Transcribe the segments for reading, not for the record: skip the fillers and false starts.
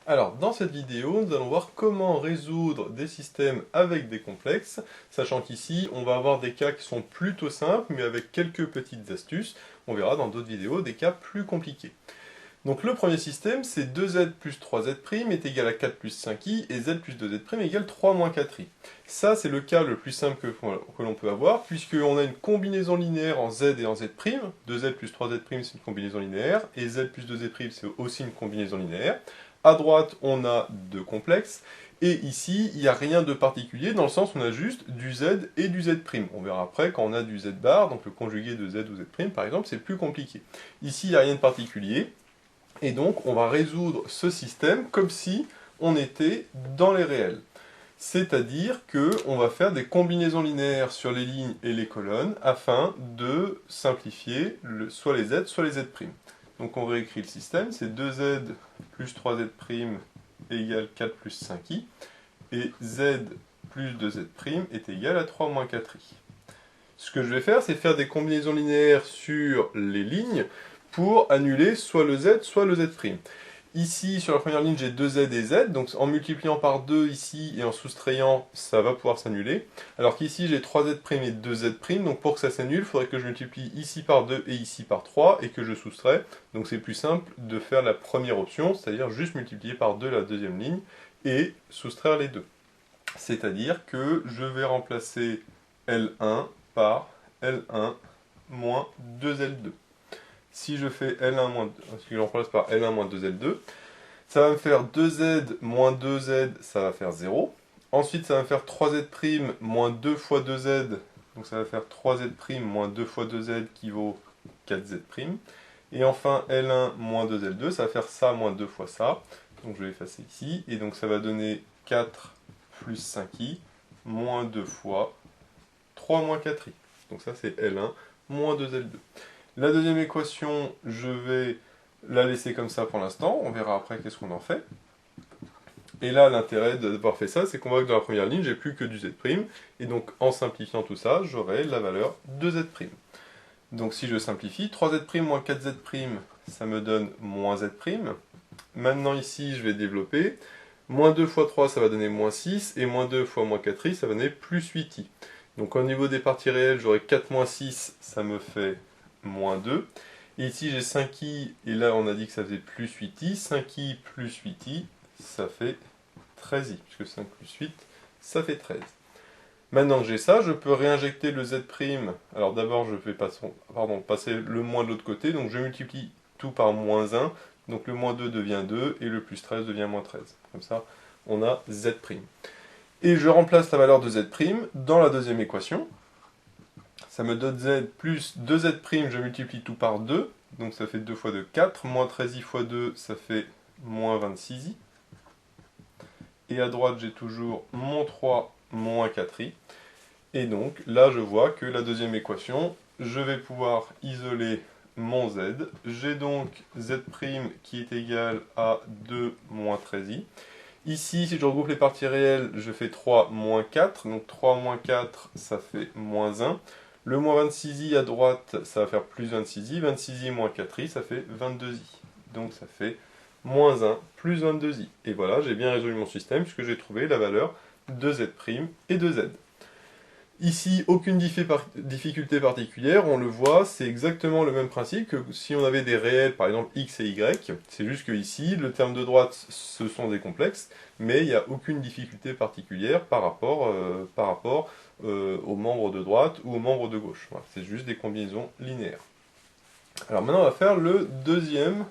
Alors, dans cette vidéo, nous allons voir comment résoudre des systèmes avec des complexes, sachant qu'ici, on va avoir des cas qui sont plutôt simples, mais avec quelques petites astuces. On verra dans d'autres vidéos des cas plus compliqués. Donc le premier système, c'est 2z plus 3z' est égal à 4 plus 5i, et z plus 2z' égale 3 moins 4i. Ça, c'est le cas le plus simple que l'on peut avoir, puisqu'on a une combinaison linéaire en z et en z'. 2z plus 3z' c'est une combinaison linéaire, et z plus 2z' c'est aussi une combinaison linéaire. À droite, on a deux complexes, et ici, il n'y a rien de particulier, dans le sens où on a juste du z et du z'. On verra après, quand on a du z bar, donc le conjugué de z ou z' par exemple, c'est plus compliqué. Ici, il n'y a rien de particulier, et donc on va résoudre ce système comme si on était dans les réels. C'est-à-dire qu'on va faire des combinaisons linéaires sur les lignes et les colonnes afin de simplifier soit les z, soit les z'. Donc on réécrit le système, c'est 2z plus 3z' égale 4 plus 5i, et z plus 2z' est égal à 3 moins 4i. Ce que je vais faire, c'est faire des combinaisons linéaires sur les lignes pour annuler soit le z, soit le z'. Ici, sur la première ligne, j'ai 2z et z, donc en multipliant par 2 ici et en soustrayant, ça va pouvoir s'annuler. Alors qu'ici, j'ai 3z' et 2z', donc pour que ça s'annule, il faudrait que je multiplie ici par 2 et ici par 3, et que je soustrais. Donc c'est plus simple de faire la première option, c'est-à-dire juste multiplier par 2 la deuxième ligne, et soustraire les deux. C'est-à-dire que je vais remplacer L1 par L1 moins 2L2. Si je fais L1 moins, si je remplace par L1 moins 2L2, ça va me faire 2Z moins 2Z, ça va faire 0. Ensuite, ça va me faire 3Z' moins 2 fois 2Z, donc ça va faire 3Z' moins 2 fois 2Z qui vaut 4Z'. Et enfin, L1 moins 2L2, ça va faire ça moins 2 fois ça. Donc je vais effacer ici, et donc ça va donner 4 plus 5i, moins 2 fois 3 moins 4i. Donc ça c'est L1 moins 2L2. La deuxième équation, je vais la laisser comme ça pour l'instant, on verra après qu'est-ce qu'on en fait. Et là, l'intérêt d'avoir fait ça, c'est qu'on voit que dans la première ligne, j'ai plus que du z', et donc en simplifiant tout ça, j'aurai la valeur de z'. Donc si je simplifie, 3z' moins 4z', ça me donne moins z'. Maintenant ici, je vais développer. Moins 2 fois 3, ça va donner moins 6, et moins 2 fois moins 4i, ça va donner plus 8i. Donc au niveau des parties réelles, j'aurai 4 moins 6, ça me fait moins 2. Et ici j'ai 5i, et là on a dit que ça faisait plus 8i. 5i plus 8i, ça fait 13i, puisque 5 plus 8, ça fait 13. Maintenant que j'ai ça, je peux réinjecter le z'. Alors d'abord je vais passer le moins de l'autre côté, donc je multiplie tout par moins 1. Donc le moins 2 devient 2, et le plus 13 devient moins 13. Comme ça, on a z'. Et je remplace la valeur de z' dans la deuxième équation. Ça me donne z plus 2z', je multiplie tout par 2, donc ça fait 2 fois 2, 4, moins 13i fois 2, ça fait moins 26i. Et à droite, j'ai toujours moins 3, moins 4i. Et donc, là, je vois que la deuxième équation, je vais pouvoir isoler mon z. J'ai donc z' qui est égal à 2 moins 13i. Ici, si je regroupe les parties réelles, je fais 3 moins 4. Donc 3 moins 4, ça fait moins 1. Le moins 26i à droite, ça va faire plus 26i. 26i moins 4i, ça fait 22i. Donc ça fait moins 1 plus 22i. Et voilà, j'ai bien résolu mon système puisque j'ai trouvé la valeur de z' et de z. Ici, aucune difficulté particulière, on le voit, c'est exactement le même principe que si on avait des réels, par exemple x et y, c'est juste que ici, le terme de droite, ce sont des complexes, mais il n'y a aucune difficulté particulière par rapport aux membres de droite ou aux membres de gauche. Voilà, c'est juste des combinaisons linéaires. Alors maintenant, on va faire le deuxième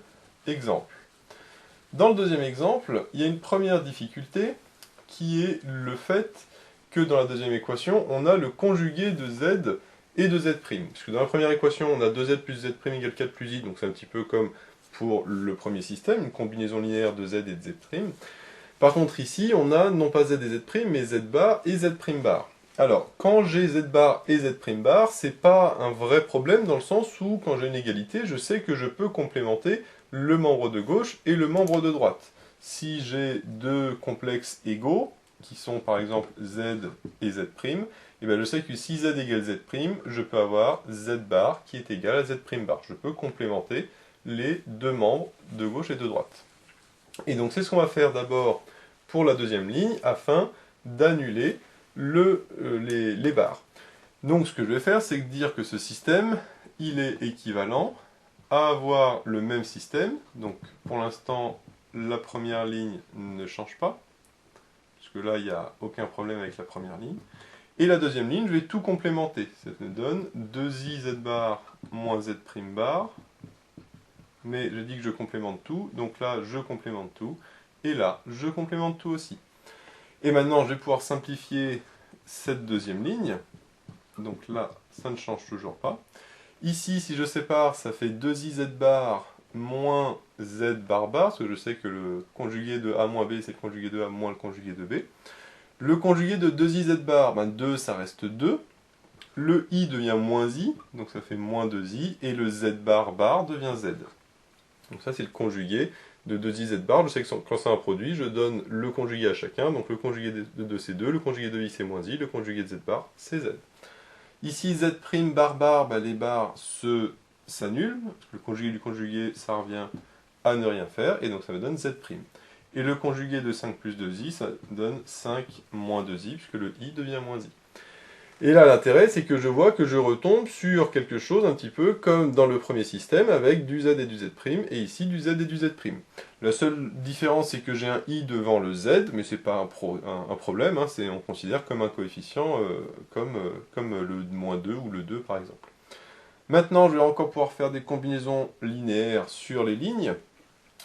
exemple. Dans le deuxième exemple, il y a une première difficulté qui est le fait que dans la deuxième équation, on a le conjugué de z et de z'. Puisque dans la première équation, on a 2z plus z' égale 4 plus i, donc c'est un petit peu comme pour le premier système, une combinaison linéaire de z et de z'. Par contre ici, on a non pas z et z', mais z bar et z' bar. Alors, quand j'ai z bar et z' bar, c'est pas un vrai problème dans le sens où, quand j'ai une égalité, je sais que je peux complémenter le membre de gauche et le membre de droite. Si j'ai deux complexes égaux, qui sont par exemple z et z', et bien je sais que si z égale z', je peux avoir z bar qui est égal à z' bar. Je peux complémenter les deux membres de gauche et de droite. Et donc c'est ce qu'on va faire d'abord pour la deuxième ligne, afin d'annuler les barres. Donc ce que je vais faire, c'est dire que ce système, il est équivalent à avoir le même système. Donc pour l'instant, la première ligne ne change pas, puisque là, il n'y a aucun problème avec la première ligne. Et la deuxième ligne, je vais tout complémenter. Ça me donne 2i z bar moins z' bar. Mais je dis que je complémente tout, donc là, je complémente tout. Et là, je complémente tout aussi. Et maintenant, je vais pouvoir simplifier cette deuxième ligne. Donc là, ça ne change toujours pas. Ici, si je sépare, ça fait 2i z bar moins z bar bar, parce que je sais que le conjugué de a moins b, c'est le conjugué de a moins le conjugué de b. Le conjugué de 2i z bar, 2, ça reste 2. Le i devient moins i, donc ça fait moins 2i, et le z bar bar devient z. Donc ça, c'est le conjugué de 2i z bar. Je sais que quand c'est un produit, je donne le conjugué à chacun. Donc le conjugué de 2, c'est 2, le conjugué de i, c'est moins i, le conjugué de z bar, c'est z. Ici, z' bar bar, les barres s'annulent. Le conjugué du conjugué, ça revient à ne rien faire, et donc ça me donne z'. Et le conjugué de 5 plus 2i, ça donne 5 moins 2i, puisque le i devient moins i. Et là, l'intérêt, c'est que je vois que je retombe sur quelque chose un petit peu comme dans le premier système, avec du z et du z', et ici du z et du z'. La seule différence, c'est que j'ai un i devant le z, mais c'est pas un problème, hein, on considère comme un coefficient, comme le moins 2 ou le 2 par exemple. Maintenant, je vais encore pouvoir faire des combinaisons linéaires sur les lignes.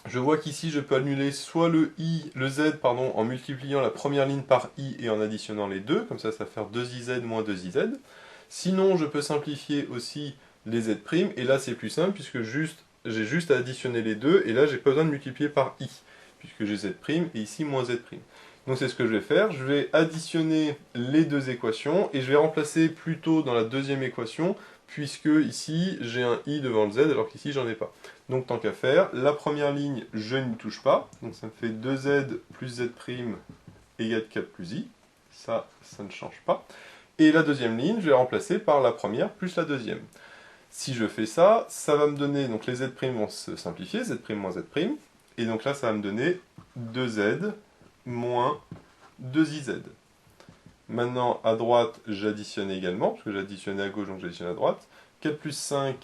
Je vois qu'ici, je peux annuler soit le z en multipliant la première ligne par i et en additionnant les deux, comme ça va faire 2iz moins 2iz. Sinon, je peux simplifier aussi les z', et là c'est plus simple, puisque j'ai juste à additionner les deux, et là j'ai pas besoin de multiplier par i, puisque j'ai z', et ici moins z'. Donc c'est ce que je vais faire, je vais additionner les deux équations, et je vais remplacer plutôt dans la deuxième équation, puisque ici j'ai un i devant le z, alors qu'ici j'en ai pas. Donc tant qu'à faire, la première ligne, je n'y touche pas. Donc ça me fait 2z plus z' égale 4 plus i. Ça ne change pas. Et la deuxième ligne, je vais remplacer par la première plus la deuxième. Si je fais ça, ça va me donner, donc les z' vont se simplifier, z' moins z'. Et donc là, ça va me donner 2z moins 2iz. Maintenant, à droite, j'additionne également, parce que j'additionnais à gauche, donc j'additionne à droite. 4 plus 5,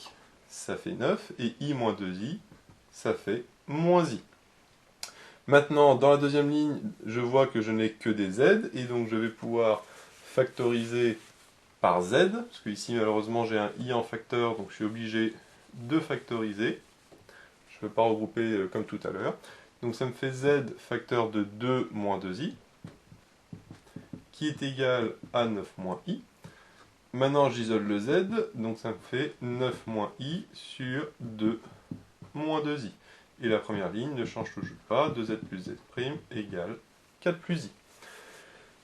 ça fait 9, et i moins 2i, ça fait moins i. Maintenant, dans la deuxième ligne, je vois que je n'ai que des z, et donc je vais pouvoir factoriser par z, parce que ici, malheureusement, j'ai un i en facteur, donc je suis obligé de factoriser. Je ne peux pas regrouper comme tout à l'heure. Donc ça me fait z facteur de 2 moins 2i, qui est égal à 9 moins i. Maintenant, j'isole le z, donc ça me fait 9 moins i sur 2 moins 2i. Et la première ligne ne change toujours pas, 2z plus z' égale 4 plus i.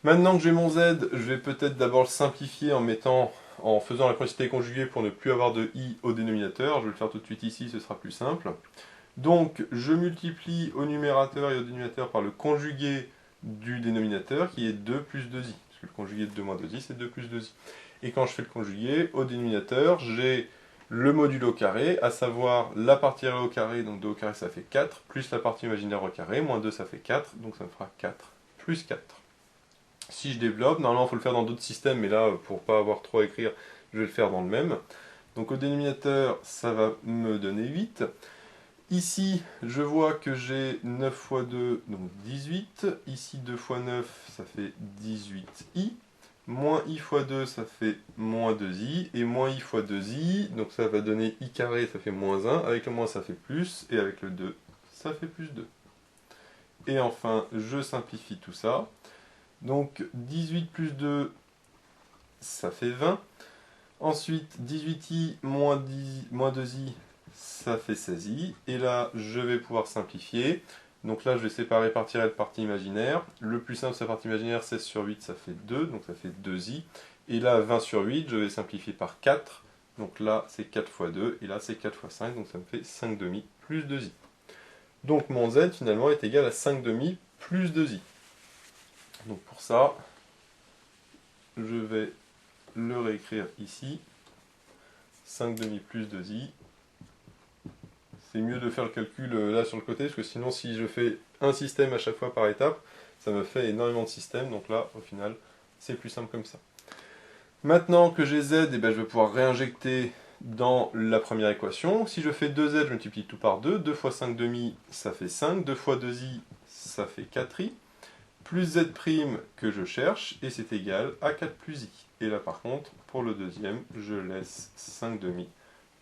Maintenant que j'ai mon z, je vais peut-être d'abord le simplifier en faisant la quantité conjuguée pour ne plus avoir de i au dénominateur. Je vais le faire tout de suite ici, ce sera plus simple. Donc, je multiplie au numérateur et au dénominateur par le conjugué du dénominateur, qui est 2 plus 2i. Parce que le conjugué de 2 moins 2i, c'est 2 plus 2i. Et quand je fais le conjugué, au dénominateur, j'ai le modulo carré, à savoir la partie réelle au carré, donc 2 au carré ça fait 4, plus la partie imaginaire au carré, moins 2 ça fait 4, donc ça me fera 4 plus 4. Si je développe, normalement il faut le faire dans d'autres systèmes, mais là, pour pas avoir trop à écrire, je vais le faire dans le même. Donc au dénominateur, ça va me donner 8. Ici, je vois que j'ai 9 fois 2, donc 18. Ici, 2 fois 9, ça fait 18i. Moins i fois 2, ça fait moins 2i. Et moins i fois 2i, donc ça va donner i carré, ça fait moins 1. Avec le moins, ça fait plus. Et avec le 2, ça fait plus 2. Et enfin, je simplifie tout ça. Donc 18 plus 2, ça fait 20. Ensuite, 18i moins 2i, ça fait 16i. Et là, je vais pouvoir simplifier. Donc là, je vais séparer partie réelle, partie imaginaire. Le plus simple, c'est la partie imaginaire, 16 sur 8, ça fait 2, donc ça fait 2i. Et là, 20 sur 8, je vais simplifier par 4. Donc là, c'est 4 fois 2, et là, c'est 4 fois 5, donc ça me fait 5 demi plus 2i. Donc mon z, finalement, est égal à 5 demi plus 2i. Donc pour ça, je vais le réécrire ici. 5 demi plus 2i. C'est mieux de faire le calcul là sur le côté, parce que sinon si je fais un système à chaque fois par étape, ça me fait énormément de systèmes, donc là, au final, c'est plus simple comme ça. Maintenant que j'ai z, eh ben, je vais pouvoir réinjecter dans la première équation. Si je fais 2z, je multiplie tout par 2. 2 fois 5 demi, ça fait 5. 2 fois 2i, ça fait 4i. Plus z' que je cherche, et c'est égal à 4 plus i. Et là par contre, pour le deuxième, je laisse 5 demi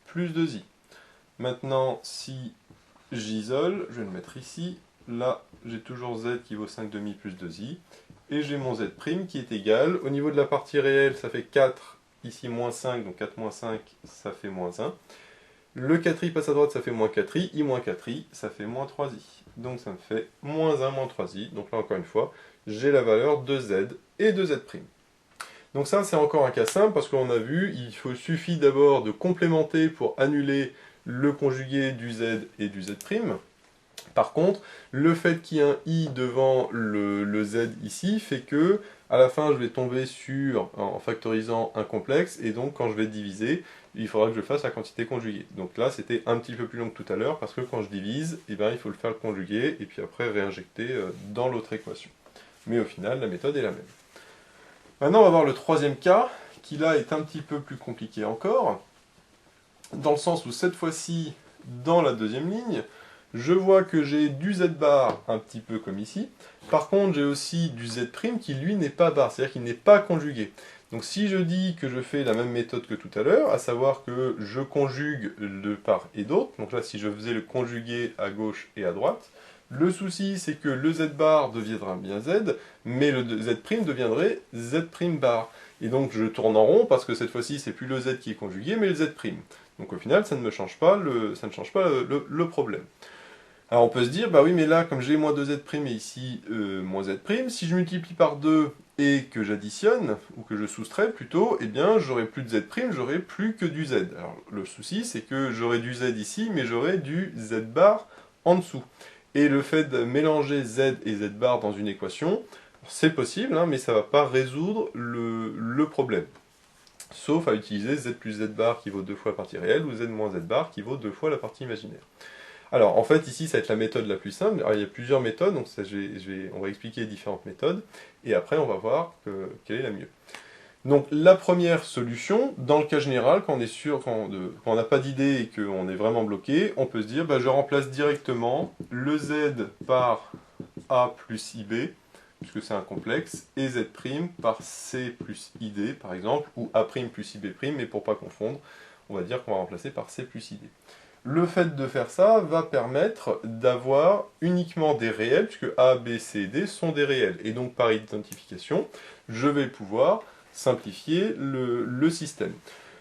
plus 2i. Maintenant, si j'isole, je vais le mettre ici. Là, j'ai toujours z qui vaut 5 demi plus 2i. Et j'ai mon z' qui est égal. Au niveau de la partie réelle, ça fait 4, ici moins 5, donc 4 moins 5, ça fait moins 1. Le 4i passe à droite, ça fait moins 4i. I moins 4i, ça fait moins 3i. Donc ça me fait moins 1 moins 3i. Donc là, encore une fois, j'ai la valeur de z et de z'. Donc ça, c'est encore un cas simple, parce qu'on a vu, suffit d'abord de complémenter pour annuler le conjugué du z et du z'. Par contre, le fait qu'il y ait un i devant le z ici fait que, à la fin, je vais tomber sur, en factorisant un complexe, et donc quand je vais diviser, il faudra que je fasse la quantité conjuguée. Donc là, c'était un petit peu plus long que tout à l'heure, parce que quand je divise, eh bien, il faut le faire le conjugué, et puis après réinjecter dans l'autre équation. Mais au final, la méthode est la même. Maintenant, on va voir le troisième cas, qui là est un petit peu plus compliqué encore, dans le sens où cette fois-ci, dans la deuxième ligne, je vois que j'ai du z bar un petit peu comme ici. Par contre, j'ai aussi du z' qui lui n'est pas bar, c'est-à-dire qu'il n'est pas conjugué. Donc si je dis que je fais la même méthode que tout à l'heure, à savoir que je conjugue de part et d'autre, donc là si je faisais le conjugué à gauche et à droite, le souci c'est que le z bar deviendra bien z, mais le z' deviendrait z' bar. Et donc je tourne en rond parce que cette fois-ci c'est plus le z qui est conjugué, mais le z'. Donc au final ça ne change pas le problème. Alors on peut se dire, bah oui, mais là, comme j'ai moins 2z' et ici moins z', si je multiplie par 2 et que j'additionne, ou que je soustrais plutôt, eh bien j'aurai plus de z', j'aurai plus que du z. Alors le souci, c'est que j'aurai du z ici, mais j'aurai du z bar en dessous. Et le fait de mélanger z et z bar dans une équation, c'est possible, hein, mais ça ne va pas résoudre le problème. Sauf à utiliser z plus z bar qui vaut 2 fois la partie réelle, ou z moins z bar qui vaut 2 fois la partie imaginaire. Alors, en fait, ici, ça va être la méthode la plus simple. Alors, il y a plusieurs méthodes, donc ça, on va expliquer différentes méthodes, et après, on va voir quelle est la mieux. Donc, la première solution, dans le cas général, quand on est sûr, quand on n'a pas d'idée et qu'on est vraiment bloqué, on peut se dire, bah, je remplace directement le z par a plus ib, puisque c'est un complexe, et z' par c plus id, par exemple, ou a' plus ib', mais pour pas confondre, on va dire qu'on va remplacer par c plus id. Le fait de faire ça va permettre d'avoir uniquement des réels, puisque A, B, C et D sont des réels. Et donc par identification, je vais pouvoir simplifier le système.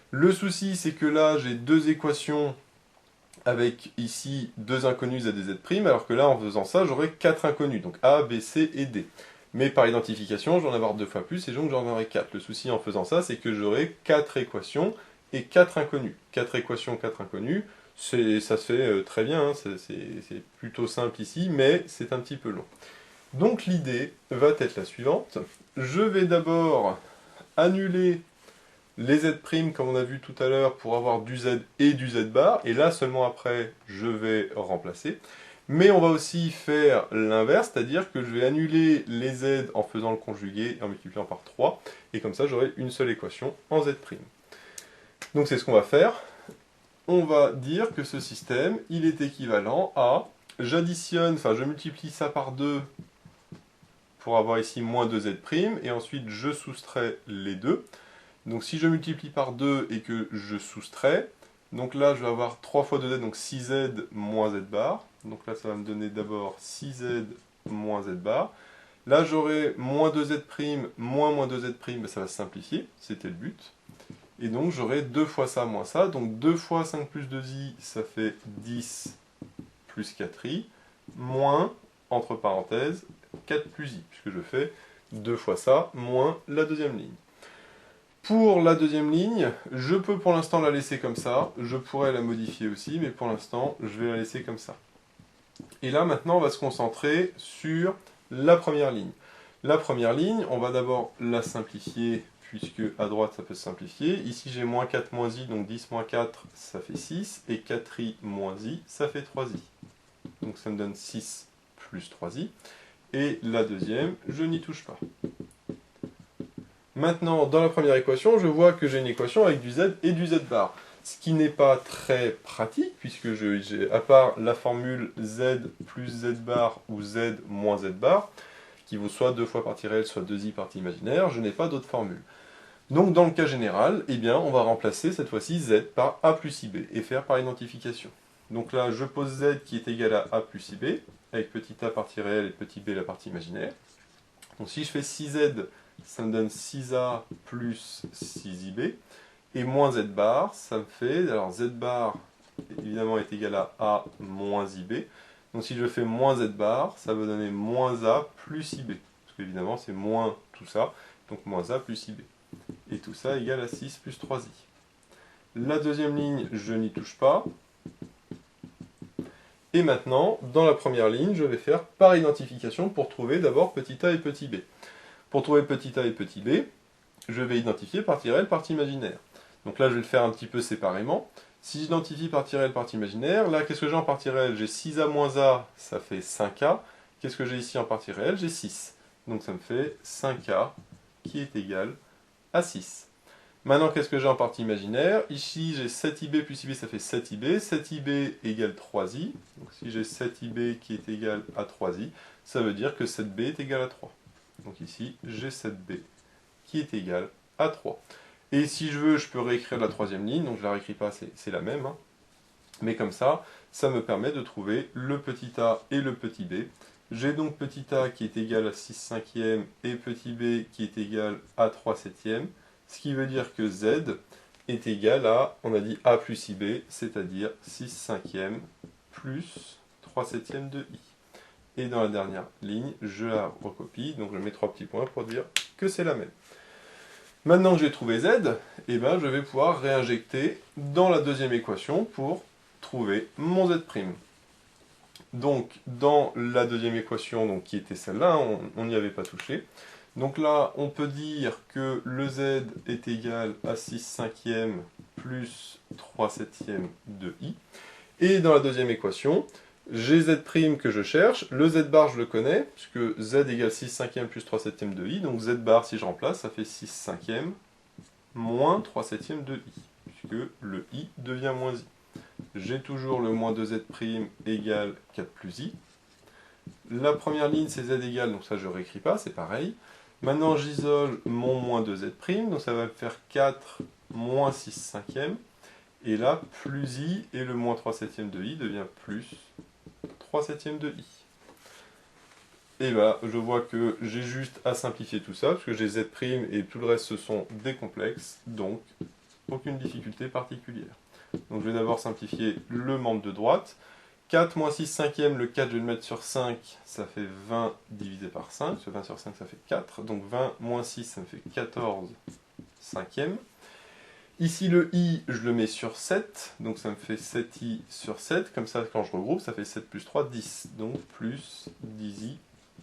Le souci, c'est que là, j'ai deux équations avec ici deux inconnus z et z', alors que là, en faisant ça, j'aurai quatre inconnus, donc A, B, C et D. Mais par identification, je vais en avoir deux fois plus, et donc j'en aurai 4. Le souci en faisant ça, c'est que j'aurai 4 équations et 4 inconnus. 4 équations, 4 inconnus, ça se fait très bien, hein, c'est plutôt simple ici, mais c'est un petit peu long. Donc l'idée va être la suivante. Je vais d'abord annuler les z' comme on a vu tout à l'heure pour avoir du z et du z bar, et là seulement après je vais remplacer. Mais on va aussi faire l'inverse, c'est-à-dire que je vais annuler les z en faisant le conjugué et en multipliant par 3, et comme ça j'aurai une seule équation en z'. Donc c'est ce qu'on va faire. On va dire que ce système, il est équivalent à, j'additionne, enfin je multiplie ça par 2 pour avoir ici moins 2z', et ensuite je soustrais les deux. Donc si je multiplie par 2 et que je soustrais, donc là je vais avoir 3 fois 2z, donc 6z moins z bar. Donc là ça va me donner d'abord 6z moins z bar. Là j'aurai moins 2z', moins 2z', mais ça va se simplifier, c'était le but. Et donc j'aurai 2 fois ça moins ça, donc 2 fois 5 plus 2i, ça fait 10 plus 4i, moins, entre parenthèses, 4 plus i, puisque je fais 2 fois ça, moins la deuxième ligne. Pour la deuxième ligne, je peux pour l'instant la laisser comme ça, je pourrais la modifier aussi, mais pour l'instant, je vais la laisser comme ça. Et là, maintenant, on va se concentrer sur la première ligne. La première ligne, on va d'abord la simplifier, puisque à droite, ça peut se simplifier. Ici, j'ai moins 4 moins i, donc 10 moins 4, ça fait 6, et 4i moins i, ça fait 3i. Donc ça me donne 6 plus 3i. Et la deuxième, je n'y touche pas. Maintenant, dans la première équation, je vois que j'ai une équation avec du z et du z bar. Ce qui n'est pas très pratique, puisque j'ai, à part la formule z plus z bar ou z moins z bar, qui vaut soit 2 fois partie réelle, soit 2i partie imaginaire, je n'ai pas d'autre formule. Donc dans le cas général, eh bien, on va remplacer cette fois-ci z par a plus ib, et faire par identification. Donc là, je pose z qui est égal à plus ib, avec petit a partie réelle et petit b la partie imaginaire. Donc si je fais 6z, ça me donne 6a plus 6ib, et moins z bar, ça me fait, alors z bar évidemment est égal à a moins ib, donc si je fais moins z bar, ça va donner moins a plus ib, parce qu'évidemment c'est moins tout ça, donc moins a plus ib, et tout ça égale à 6 plus 3i. La deuxième ligne, je n'y touche pas, et maintenant, dans la première ligne, je vais faire par identification pour trouver d'abord petit a et petit b. Pour trouver petit a et petit b, je vais identifier partie réelle, partie imaginaire. Donc là, je vais le faire un petit peu séparément. Si j'identifie partie réelle, partie imaginaire, là, qu'est-ce que j'ai en partie réelle? J'ai 6a moins a, ça fait 5a. Qu'est-ce que j'ai ici en partie réelle? J'ai 6. Donc ça me fait 5a qui est égal à 6. Maintenant, qu'est-ce que j'ai en partie imaginaire? Ici, j'ai 7ib plus ib, ça fait 7ib. 7ib égale 3i. Donc si j'ai 7ib qui est égal à 3i, ça veut dire que 7b est égal à 3. Donc ici, j'ai 7b qui est égal à 3. Et si je veux, je peux réécrire la troisième ligne, donc je ne la réécris pas, c'est la même. Hein. Mais comme ça me permet de trouver le petit a et le petit b. J'ai donc petit a qui est égal à 6 cinquièmes et petit b qui est égal à 3 septièmes, ce qui veut dire que z est égal à, on a dit a plus ib, c'est-à-dire 6 cinquièmes plus 3 septièmes de i. Et dans la dernière ligne, je la recopie, donc je mets 3 petits points pour dire que c'est la même. Maintenant que j'ai trouvé z, eh ben, je vais pouvoir réinjecter dans la deuxième équation pour trouver mon z'. Donc, dans la deuxième équation, donc, qui était celle-là, on n'y avait pas touché. Donc là, on peut dire que le z est égal à 6 cinquièmes plus 3 septièmes de i. Et dans la deuxième équation, j'ai z' que je cherche, le z bar je le connais, puisque z égale 6 cinquièmes plus 3 septièmes de i, donc z bar si je remplace, ça fait 6 cinquièmes moins 3 septièmes de i, puisque le i devient moins i. J'ai toujours le moins 2z' égale 4 plus i. La première ligne c'est z égale, donc ça je ne réécris pas, c'est pareil. Maintenant j'isole mon moins 2z', donc ça va me faire 4 moins 6 cinquièmes. Et là, plus i et le moins 3 septièmes de i devient plus 3 septièmes de i. Et là, je vois que j'ai juste à simplifier tout ça, parce que j'ai z' et tout le reste ce sont des complexes, donc aucune difficulté particulière. Donc je vais d'abord simplifier le membre de droite. 4 moins 6 cinquièmes, le 4 je vais le mettre sur 5, ça fait 20 divisé par 5, ce 20 sur 5 ça fait 4, donc 20 moins 6 ça me fait 14 cinquièmes. Ici le i, je le mets sur 7, donc ça me fait 7i sur 7, comme ça quand je regroupe, ça fait 7 plus 3, 10, donc plus 10i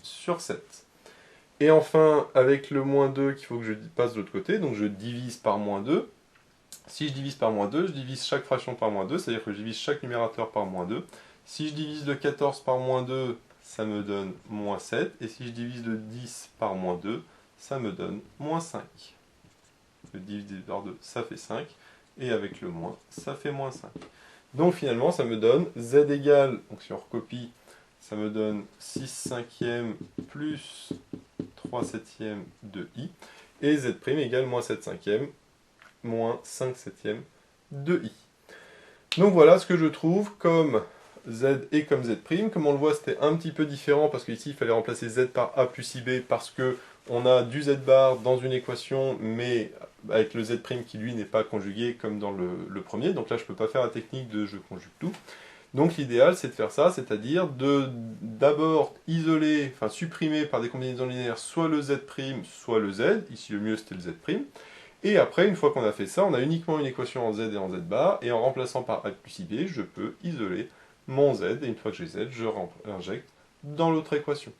sur 7. Et enfin, avec le moins 2 qu'il faut que je passe de l'autre côté, donc je divise par moins 2. Si je divise par moins 2, je divise chaque fraction par moins 2, c'est-à-dire que je divise chaque numérateur par moins 2. Si je divise le 14 par moins 2, ça me donne moins 7, et si je divise le 10 par moins 2, ça me donne moins 5. Le divisé par 2, ça fait 5, et avec le moins, ça fait moins 5. Donc finalement, ça me donne z égale, donc si on recopie, ça me donne 6 cinquièmes plus 3 septièmes de i, et z' égale moins 7 cinquièmes, moins 5 septièmes de i. Donc voilà ce que je trouve comme z et comme z'. Comme on le voit, c'était un petit peu différent, parce qu'ici, il fallait remplacer z par a plus ib, parce que on a du z bar dans une équation, mais avec le z' qui lui n'est pas conjugué comme dans le premier. Donc là, je ne peux pas faire la technique de je conjugue tout. Donc l'idéal, c'est de faire ça, c'est-à-dire de d'abord isoler, enfin supprimer par des combinaisons linéaires soit le z', soit le z. Ici, le mieux, c'était le z'. Et après, une fois qu'on a fait ça, on a uniquement une équation en z et en z bar, et en remplaçant par a plus ib, je peux isoler mon z, et une fois que j'ai z, je injecte dans l'autre équation.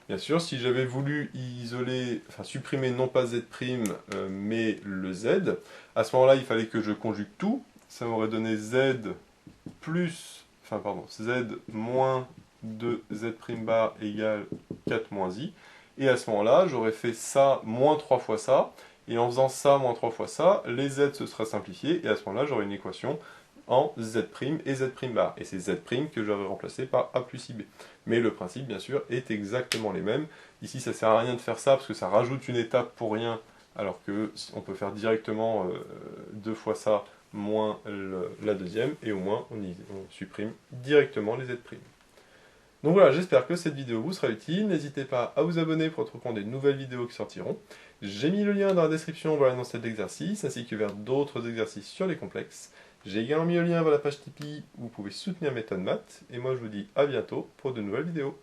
Bien sûr, si j'avais voulu isoler, enfin supprimer non pas z', mais le z, à ce moment-là, il fallait que je conjugue tout. Ça m'aurait donné z plus, enfin pardon, z moins de z' bar égale 4 moins i. Et à ce moment-là, j'aurais fait ça moins 3 fois ça. Et en faisant ça moins 3 fois ça, les z se seraient simplifiés. Et à ce moment-là, j'aurais une équation en z' et z' bar. Et c'est z' que j'aurais remplacé par a plus ib. Mais le principe, bien sûr, est exactement les mêmes. Ici, ça sert à rien de faire ça parce que ça rajoute une étape pour rien, alors que on peut faire directement 2 fois ça moins la deuxième, et au moins on supprime directement les z'. Donc voilà, j'espère que cette vidéo vous sera utile. N'hésitez pas à vous abonner pour être au courant des nouvelles vidéos qui sortiront. J'ai mis le lien dans la description vers l'énoncé de l'exercice, ainsi que vers d'autres exercices sur les complexes. J'ai également mis le lien vers la page Tipeee où vous pouvez soutenir Méthode Maths. Et moi je vous dis à bientôt pour de nouvelles vidéos.